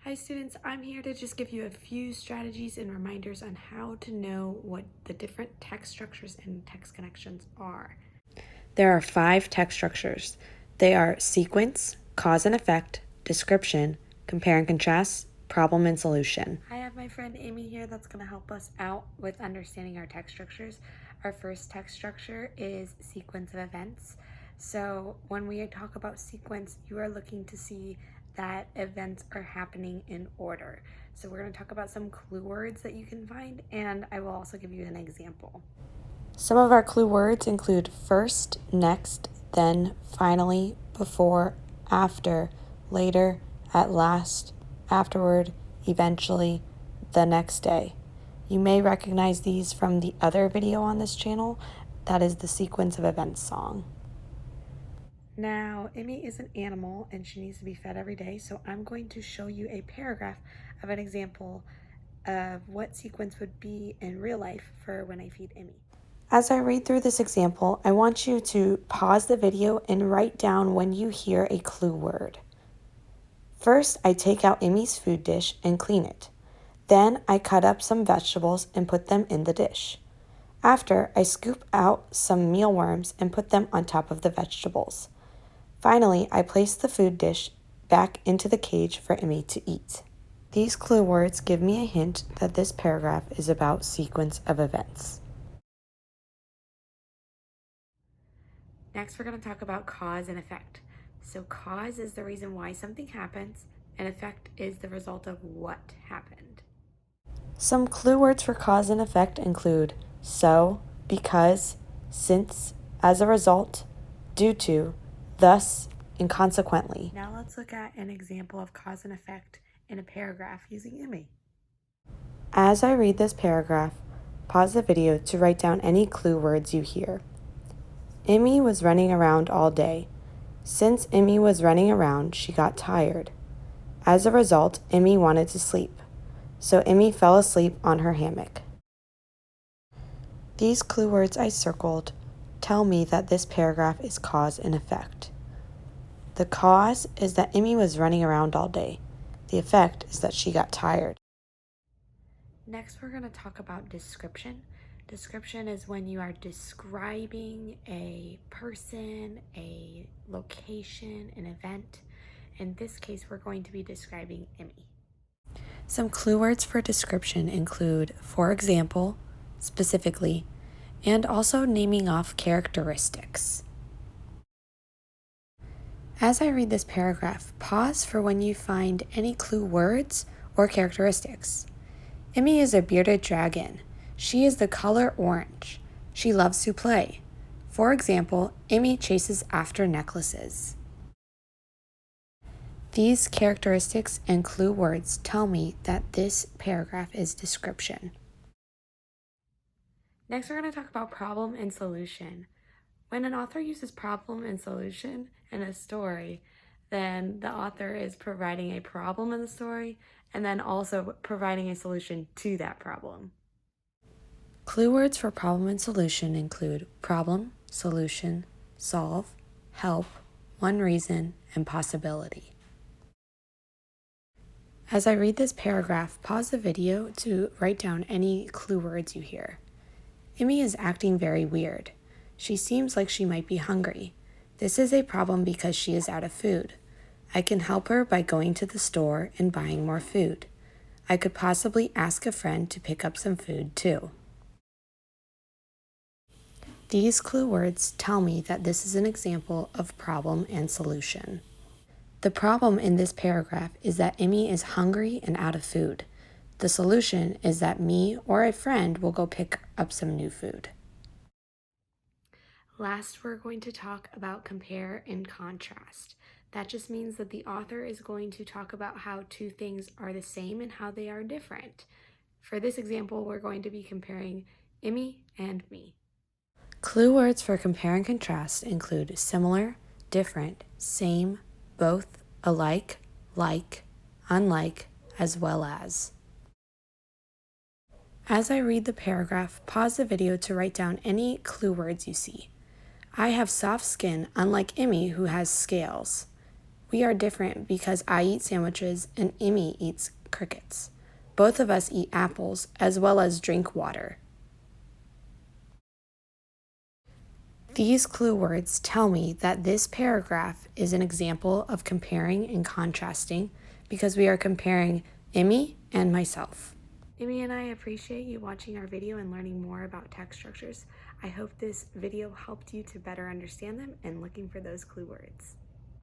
Hi students, I'm here to just give you a few strategies and reminders on how to know what the different text structures and text connections are. There are 5 text structures. They are sequence, cause and effect, description, compare and contrast, problem and solution. I have my friend Amy here that's going to help us out with understanding our text structures. Our first text structure is sequence of events. So when we talk about sequence, you are looking to see that events are happening in order. So we're going to talk about some clue words that you can find, and I will also give you an example. Some of our clue words include first, next, then, finally, before, after, later, at last, afterward, eventually, the next day. You may recognize these from the other video on this channel, that is the sequence of events song. Now, Emmy is an animal and she needs to be fed every day, so I'm going to show you a paragraph of an example of what sequence would be in real life for when I feed Emmy. As I read through this example, I want you to pause the video and write down when you hear a clue word. First, I take out Emmy's food dish and clean it. Then I cut up some vegetables and put them in the dish. After, I scoop out some mealworms and put them on top of the vegetables. Finally, I place the food dish back into the cage for Emmy to eat. These clue words give me a hint that this paragraph is about sequence of events. Next, we're going to talk about cause and effect. So cause is the reason why something happens, and effect is the result of what happened. Some clue words for cause and effect include so, because, since, as a result, due to, thus, and consequently. Now let's look at an example of cause and effect in a paragraph using Emmy. As I read this paragraph, pause the video to write down any clue words you hear. Emmy was running around all day. Since Emmy was running around, she got tired. As a result, Emmy wanted to sleep. So Emmy fell asleep on her hammock. These clue words I circled tell me that this paragraph is cause and effect. The cause is that Emmy was running around all day. The effect is that she got tired. Next, we're going to talk about description. Description is when you are describing a person, a location, an event. In this case, we're going to be describing Emmy. Some clue words for description include, for example, specifically, and also naming off characteristics. As I read this paragraph, pause for when you find any clue words or characteristics. Emmy is a bearded dragon. She is the color orange. She loves to play. For example, Emmy chases after necklaces. These characteristics and clue words tell me that this paragraph is description. Next, we're going to talk about problem and solution. When an author uses problem and solution in a story, then the author is providing a problem in the story and then also providing a solution to that problem. Clue words for problem and solution include problem, solution, solve, help, one reason, and possibility. As I read this paragraph, pause the video to write down any clue words you hear. Emmy is acting very weird. She seems like she might be hungry. This is a problem because she is out of food. I can help her by going to the store and buying more food. I could possibly ask a friend to pick up some food too. These clue words tell me that this is an example of problem and solution. The problem in this paragraph is that Emmy is hungry and out of food. The solution is that me or a friend will go pick up some new food. Last, we're going to talk about compare and contrast. That just means that the author is going to talk about how two things are the same and how they are different. For this example, we're going to be comparing Emmy and me. Clue words for compare and contrast include similar, different, same, both, alike, like, unlike, as well as. As I read the paragraph, pause the video to write down any clue words you see. I have soft skin, unlike Emmy, who has scales. We are different because I eat sandwiches and Emmy eats crickets. Both of us eat apples as well as drink water. These clue words tell me that this paragraph is an example of comparing and contrasting because we are comparing Emmy and myself. Emmy and I appreciate you watching our video and learning more about text structures. I hope this video helped you to better understand them and looking for those clue words.